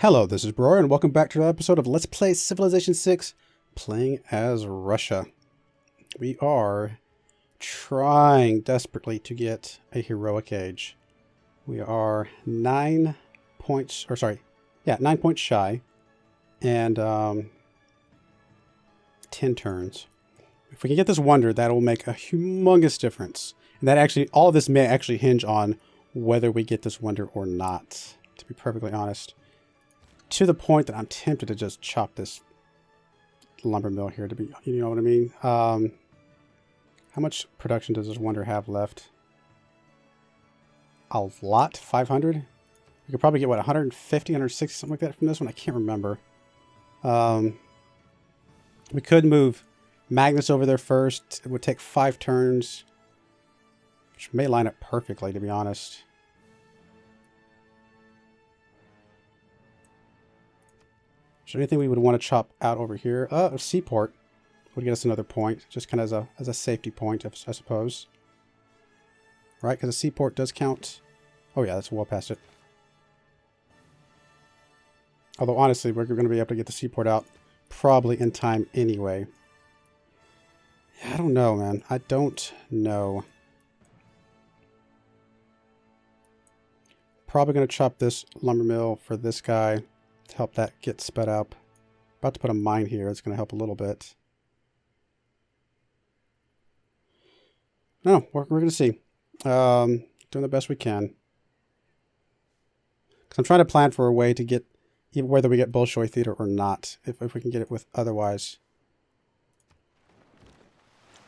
Hello, this is Broyar, and welcome back to another episode of Let's Play Civilization 6, playing as Russia. We are trying desperately to get a heroic age. We are 9 points, 9 points shy, and 10 turns. If we can get this wonder, that will make a humongous difference. And that actually, all of this may actually hinge on whether we get this wonder or not, to be perfectly honest. To the point that I'm tempted to just chop this lumber mill here, to be, you know what I mean? How much production does this wonder have left? A lot? 500? We could probably get, what, 150, 160, something like that from this one? I can't remember. We could move Magnus over there first. It would take 5 turns, which may line up perfectly, to be honest. Is there anything we would want to chop out over here? A seaport would get us another point, just kind of as a safety point, I suppose. Right, because a seaport does count. Oh yeah, that's well past it. Although honestly, we're going to be able to get the seaport out probably in time anyway. Yeah, I don't know, man. I don't know. Probably going to chop this lumber mill for this guy to help that get sped up. About to put a mine here. It's going to help a little bit. No, we're going to see. Doing the best we can. Because I'm trying to plan for a way to get whether we get Bolshoi Theater or not. If we can get it with otherwise.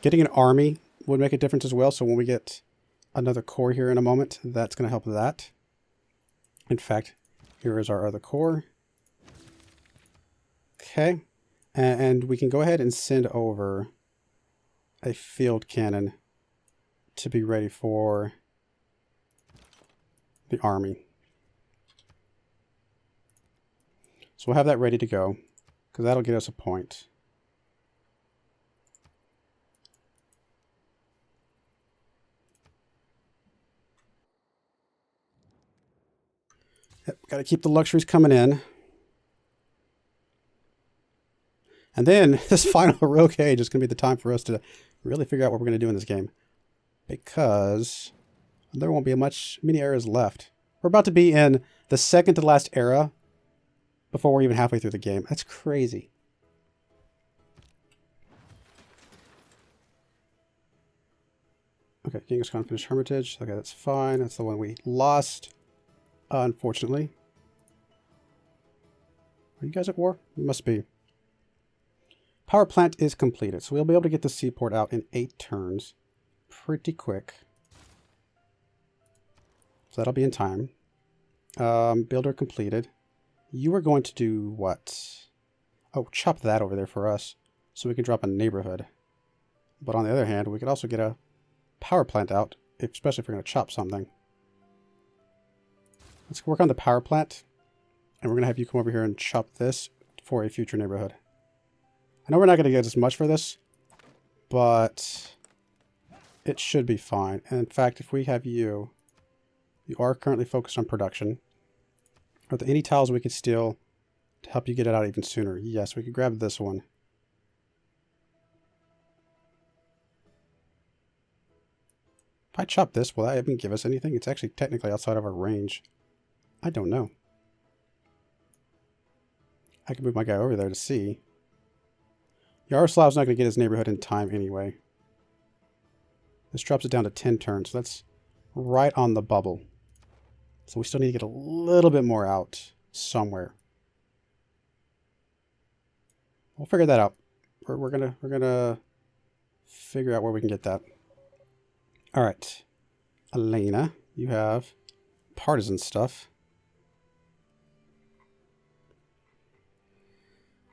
Getting an army would make a difference as well. So when we get another core here in a moment, that's going to help that. In fact, here is our other core. Okay, and we can go ahead and send over a field cannon to be ready for the army. So we'll have that ready to go, because that'll get us a point. Yep, got to keep the luxuries coming in. And then this final heroic age is going to be the time for us to really figure out what we're going to do in this game. Because there won't be many eras left. We're about to be in the second to last era before we're even halfway through the game. That's crazy. Okay, Genghis Khan finished Hermitage. Okay, that's fine. That's the one we lost, unfortunately. Are you guys at war? You must be. Power plant is completed, so we'll be able to get the seaport out in 8 turns. Pretty quick. So that'll be in time. Builder completed. You are going to do what? Oh, chop that over there for us, so we can drop a neighborhood. But on the other hand, we could also get a power plant out, especially if we're going to chop something. Let's work on the power plant, and we're going to have you come over here and chop this for a future neighborhood. I know we're not going to get as much for this, but it should be fine. And in fact, if we have you are currently focused on production. Are there any tiles we could steal to help you get it out even sooner? Yes, we could grab this one. If I chop this, will that even give us anything? It's actually technically outside of our range. I don't know. I can move my guy over there to see. Yaroslav's not going to get his neighborhood in time anyway. This drops it down to 10 turns. So that's right on the bubble. So we still need to get a little bit more out somewhere. We'll figure that out. We're gonna figure out where we can get that. All right, Elena, you have partisan stuff.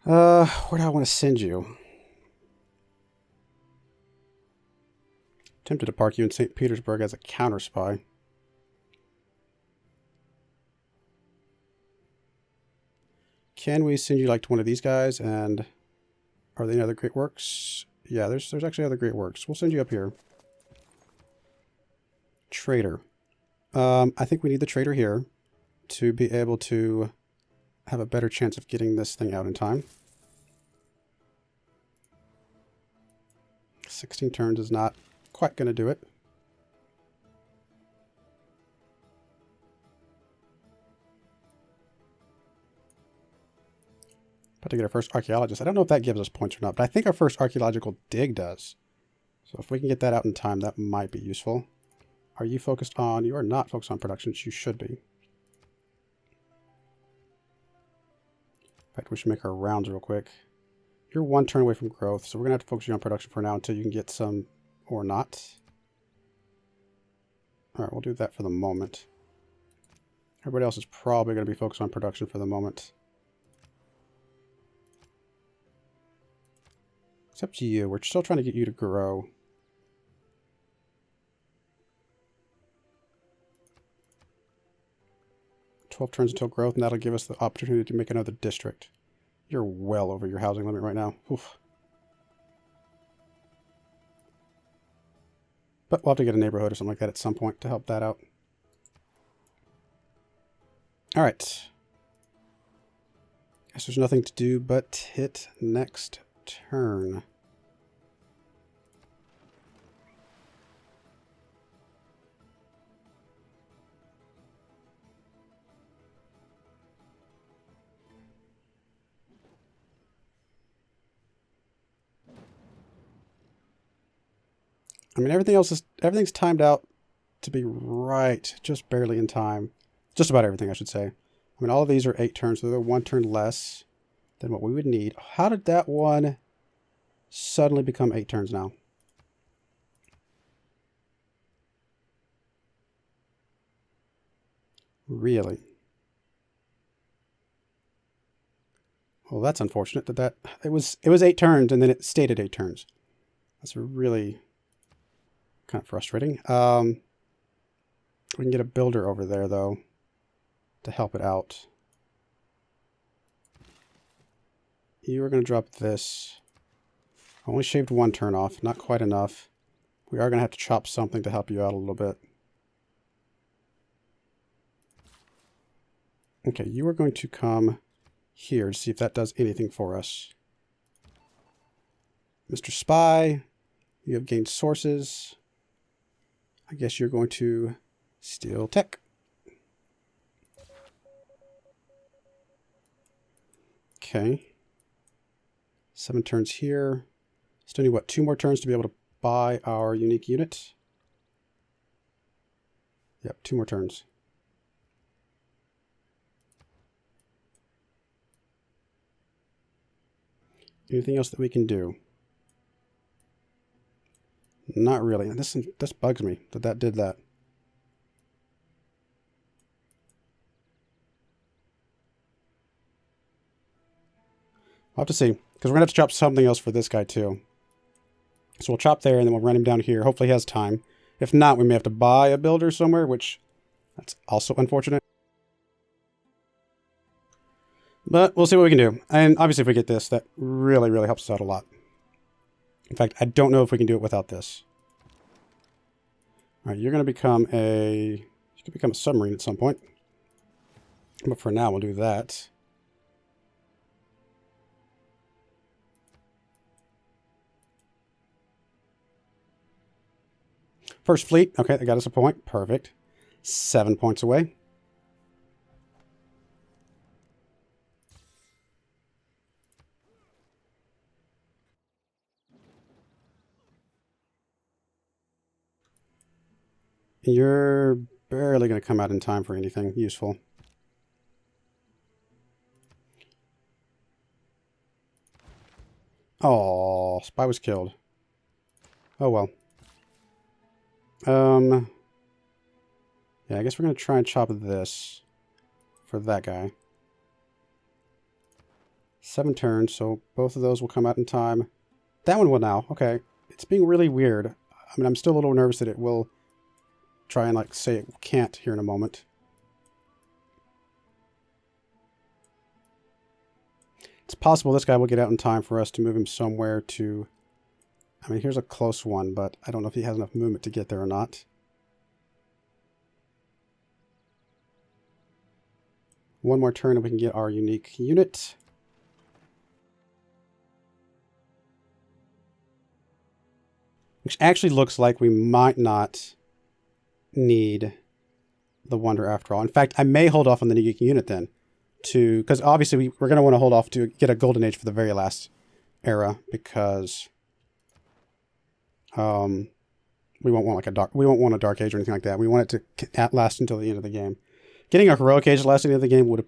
Where do I want to send you? Tempted to park you in St. Petersburg as a counter spy. Can we send you like to one of these guys? And are there any other great works? Yeah, there's actually other great works. We'll send you up here. Trader. I think we need the trader here to be able to have a better chance of getting this thing out in time. 16 turns is not quite going to do it. About to get our first archaeologist. I don't know if that gives us points or not, but I think our first archaeological dig does. So if we can get that out in time, that might be useful. Are you focused on... You are not focused on production. You should be. In fact, we should make our rounds real quick. You're one turn away from growth, so we're going to have to focus you on production for now until you can get some or not. All right, we'll do that for the moment. Everybody else is probably going to be focused on production for the moment. Except you. We're still trying to get you to grow. $12 turns until growth, and that'll give us the opportunity to make another district. You're well over your housing limit right now. Oof. But we'll have to get a neighborhood or something like that at some point to help that out. All right. Guess there's nothing to do but hit next turn. I mean, everything's timed out to be right, just barely in time. Just about everything, I should say. I mean, all of these are 8 turns, so they're 1 turn less than what we would need. How did that one suddenly become 8 turns now? Really? Well, that's unfortunate that it was 8 turns and then it stayed at 8 turns. That's really kind of frustrating. We can get a builder over there though to help it out. You are going to drop this. Only shaved 1 turn off, not quite enough. We are going to have to chop something to help you out a little bit. Okay, you are going to come here to see if that does anything for us. Mr. Spy, you have gained sources. I guess you're going to steal tech. Okay. 7 turns here. Still need, what, 2 more turns to be able to buy our unique unit? Yep, 2 more turns. Anything else that we can do? Not really. This bugs me that did that. I'll have to see, because we're going to have to chop something else for this guy too. So we'll chop there, and then we'll run him down here. Hopefully he has time. If not, we may have to buy a builder somewhere, which that's also unfortunate. But we'll see what we can do. And obviously if we get this, that really, really helps us out a lot. In fact, I don't know if we can do it without this. All right, you're going to become you can become a submarine at some point. But for now, we'll do that. First fleet. Okay, that got us a point. Perfect. 7 points away. You're barely going to come out in time for anything useful. Oh, Spy was killed. Oh well. Yeah, I guess we're going to try and chop this for that guy. 7 turns, so both of those will come out in time. That one will now. Okay. It's being really weird. I mean, I'm still a little nervous that it will try and, like, say it can't here in a moment. It's possible this guy will get out in time for us to move him somewhere to... I mean, here's a close one, but I don't know if he has enough movement to get there or not. One more turn and we can get our unique unit. Which actually looks like we might not need the Wonder after all. In fact, I may hold off on the unique unit then. Because obviously we're going to want to hold off to get a Golden Age for the very last era. Because we won't want a Dark Age or anything like that. We want it to last until the end of the game. Getting a Heroic Age lasting the end of the game would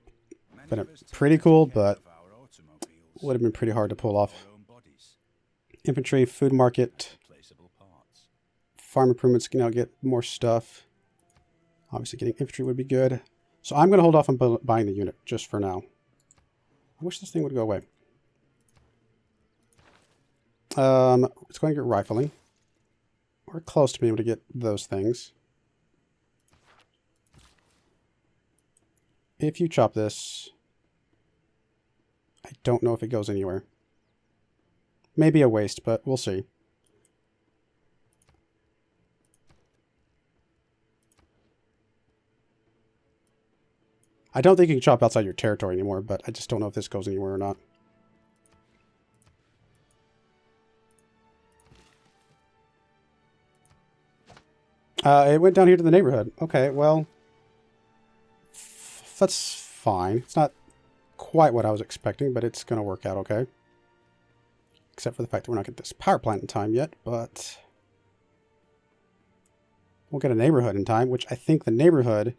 have been pretty cool, but would have been pretty hard to pull off. Infantry, food market, farm improvements can now get more stuff. Obviously getting infantry would be good. So I'm going to hold off on buying the unit just for now. I wish this thing would go away. It's going to get rifling. We're close to being able to get those things. If you chop this, I don't know if it goes anywhere. Maybe a waste, but we'll see. I don't think you can chop outside your territory anymore, but I just don't know if this goes anywhere or not. It went down here to the neighborhood. Okay, well, that's fine. It's not quite what I was expecting, but it's going to work out okay. Except for the fact that we're not getting this power plant in time yet, but we'll get a neighborhood in time, which I think the neighborhood,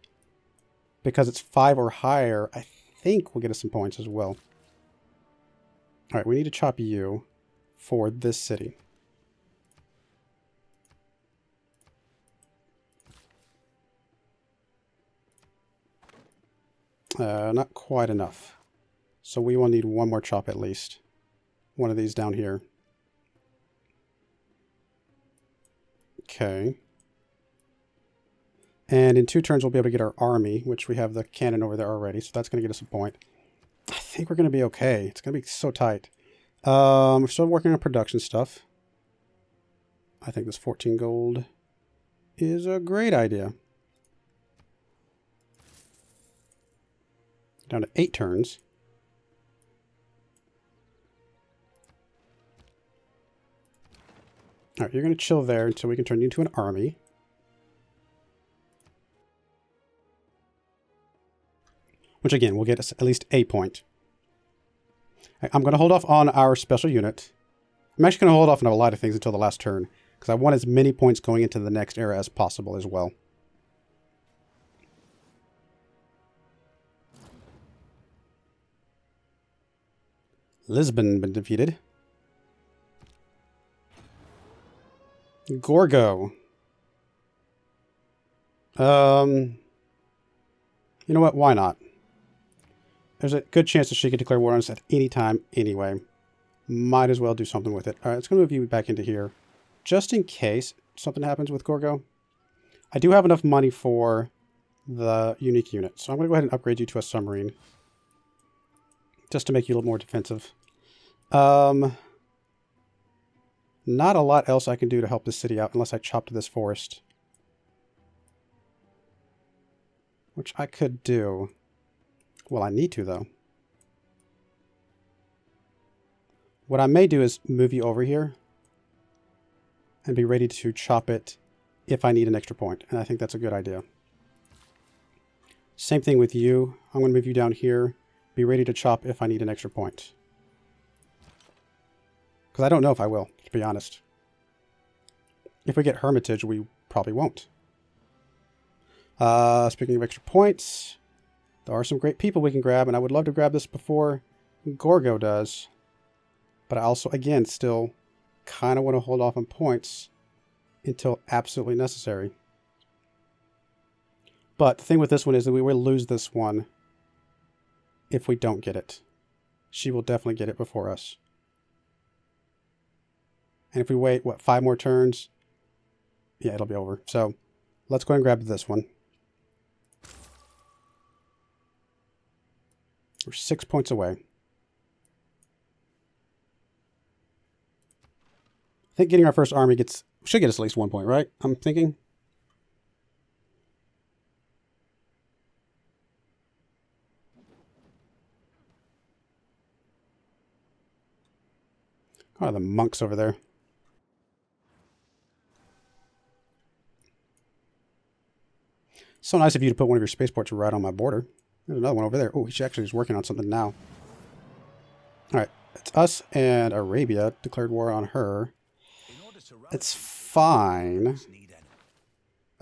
because it's 5 or higher, I think will get us some points as well. All right, we need to chop you for this city. Not quite enough. So we will need one more chop at least. One of these down here. Okay. And in 2 turns we'll be able to get our army, which we have the cannon over there already, so that's going to get us a point. I think we're going to be okay. It's going to be so tight. We're still working on production stuff. I think this 14 gold is a great idea. Down to 8 turns. Alright, you're going to chill there until we can turn you into an army. Which again, will get us at least a point. I'm going to hold off on our special unit. I'm actually going to hold off on a lot of things until the last turn, because I want as many points going into the next era as possible as well. Lisbon been defeated. Gorgo. You know what? Why not? There's a good chance that she could declare war on us at any time anyway. Might as well do something with it. Alright, let's go move you back into here. Just in case something happens with Gorgo. I do have enough money for the unique unit. So I'm going to go ahead and upgrade you to a submarine. Just to make you a little more defensive. Not a lot else I can do to help this city out unless I chop to this forest. Which I could do. Well, I need to, though. What I may do is move you over here and be ready to chop it if I need an extra point. And I think that's a good idea. Same thing with you. I'm going to move you down here. Be ready to chop if I need an extra point. Because I don't know if I will, to be honest. If we get Hermitage, we probably won't. Speaking of extra points, there are some great people we can grab, and I would love to grab this before Gorgo does. But I also, again, still kind of want to hold off on points until absolutely necessary. But the thing with this one is that we will lose this one if we don't get it. She will definitely get it before us. And if we wait, what, 5 more turns? Yeah, it'll be over. So let's go ahead and grab this one. We're 6 points away. I think getting our first army should get us at least 1 point, right? I'm thinking. Oh, the monks over there. So nice of you to put one of your spaceports right on my border. There's another one over there. Oh, she actually is working on something now. Alright, it's us and Arabia declared war on her. It's fine.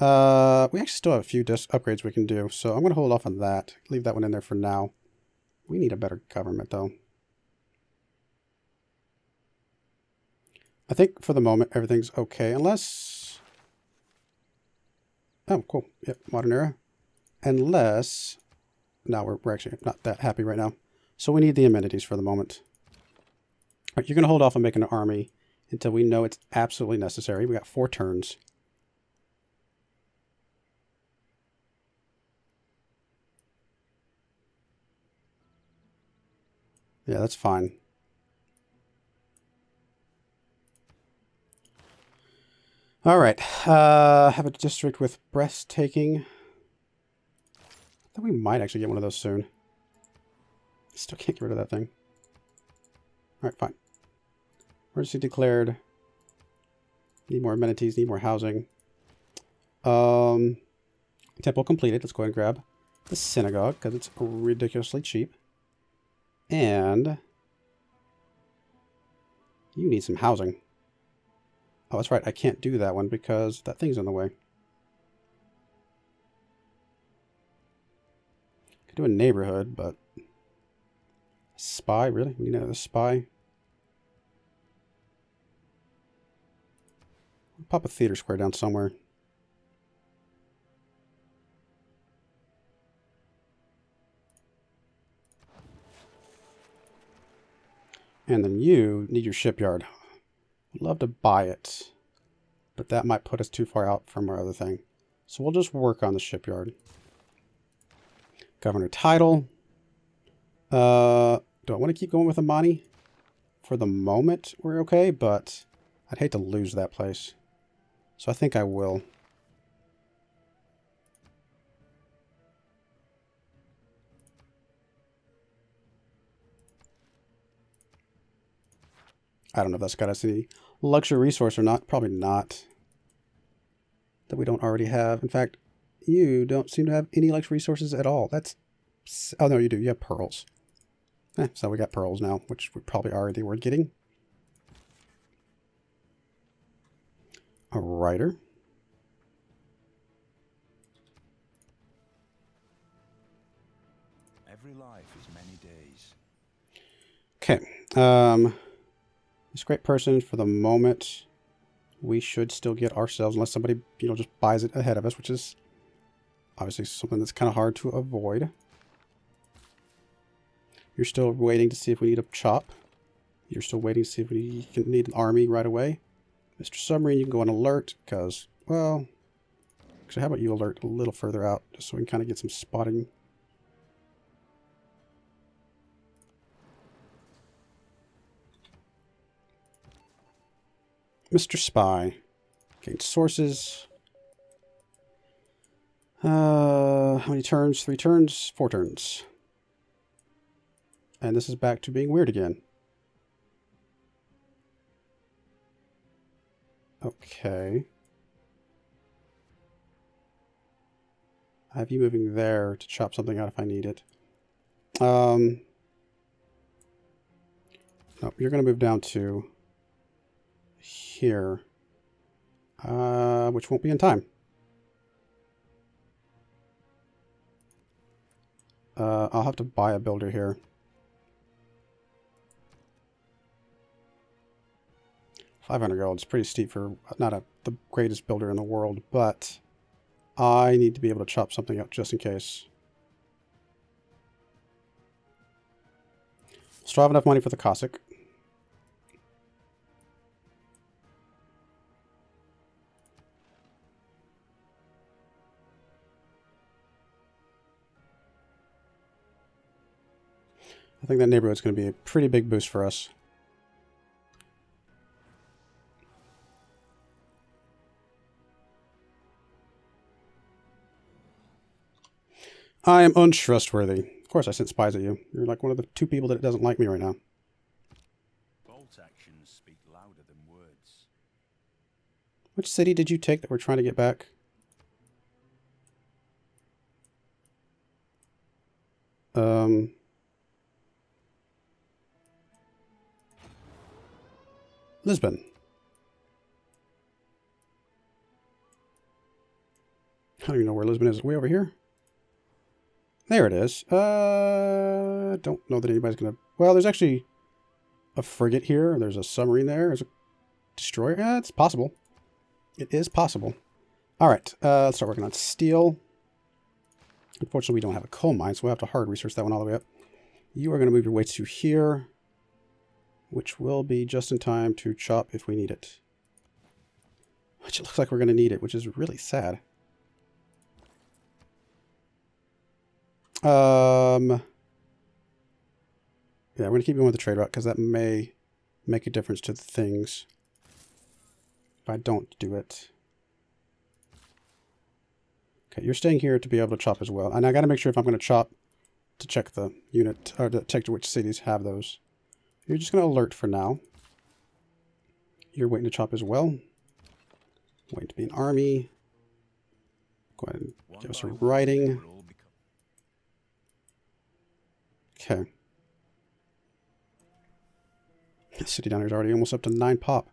We actually still have a few upgrades we can do, so I'm going to hold off on that. Leave that one in there for now. We need a better government, though. I think for the moment, everything's okay, unless... Oh, cool. Yep, modern era. Unless... No, we're actually not that happy right now. So we need the amenities for the moment. All right, you're going to hold off on making an army until we know it's absolutely necessary. We got 4 turns. Yeah, that's fine. All right. Have a district with breathtaking. I think we might actually get one of those soon. Still can't get rid of that thing. All right, fine. Emergency declared. Need more amenities, need more housing. Temple completed. Let's go ahead and grab the synagogue because it's ridiculously cheap. And you need some housing. Oh, that's right. I can't do that one because that thing's in the way. Could do a neighborhood, but spy, really? We need another spy. Pop a theater square down somewhere. And then you need your shipyard. I'd love to buy it, but that might put us too far out from our other thing. So we'll just work on the shipyard. Governor title. Do I want to keep going with Amani? For the moment, we're okay, but I'd hate to lose that place. So I think I will. I don't know if that's got us any luxury resource or not. Probably not. That we don't already have. In fact, you don't seem to have any luxury resources at all. That's... Oh, no, you do. You have pearls. So we got pearls now, which we probably already were getting. A writer. Every life is many days. Okay. This great person, for the moment, we should still get ourselves, unless somebody, you know, just buys it ahead of us, which is obviously something that's kind of hard to avoid. You're still waiting to see if we need a chop. You're still waiting to see if we need an army right away. Mr. Submarine, you can go on alert, because, well, actually, how about you alert a little further out, just so we can kind of get some spotting. Mr. Spy. Gain sources. How many turns? 3 turns? 4 turns. And this is back to being weird again. Okay. I have you moving there to chop something out if I need it. No, you're going to move down to here, which won't be in time. I'll have to buy a builder here. 500 gold is pretty steep for not the greatest builder in the world, but I need to be able to chop something up just in case. Still have enough money for the Cossack. I think that neighborhood's going to be a pretty big boost for us. I am untrustworthy. Of course I sent spies at you. You're like one of the 2 people that doesn't like me right now. Bolt actions speed Which city did you take that we're trying to get back? Lisbon. I don't even know where Lisbon is. Way over here? There it is. Don't know that anybody's gonna... Well, there's actually a frigate here. There's a submarine there. There's a destroyer. Yeah, it's possible. It is possible. All right, let's start working on steel. Unfortunately, we don't have a coal mine, so we'll have to hard research that one all the way up. You are going to move your way to here, which will be just in time to chop if we need it. Which it looks like we're going to need it, which is really sad. Yeah, we're going to keep going with the trade route because that may make a difference to the things if I don't do it. Okay, you're staying here to be able to chop as well. And I got to make sure if I'm going to chop to check the unit, or to check which cities have those. You're just going to alert for now. You're waiting to chop as well. Waiting to be an army. Go ahead and give us a writing. Okay. This city down here is already almost up to 9 pop.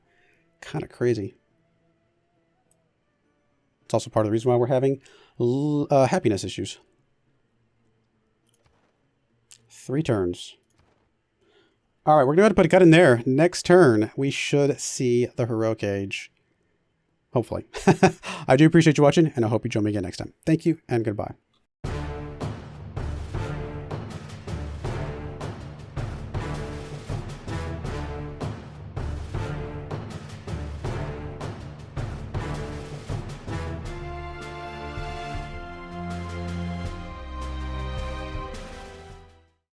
Kind of crazy. It's also part of the reason why we're having happiness issues. 3 turns. All right, we're going to put a cut in there. Next turn, we should see the heroic age. Hopefully. I do appreciate you watching, and I hope you join me again next time. Thank you, and goodbye.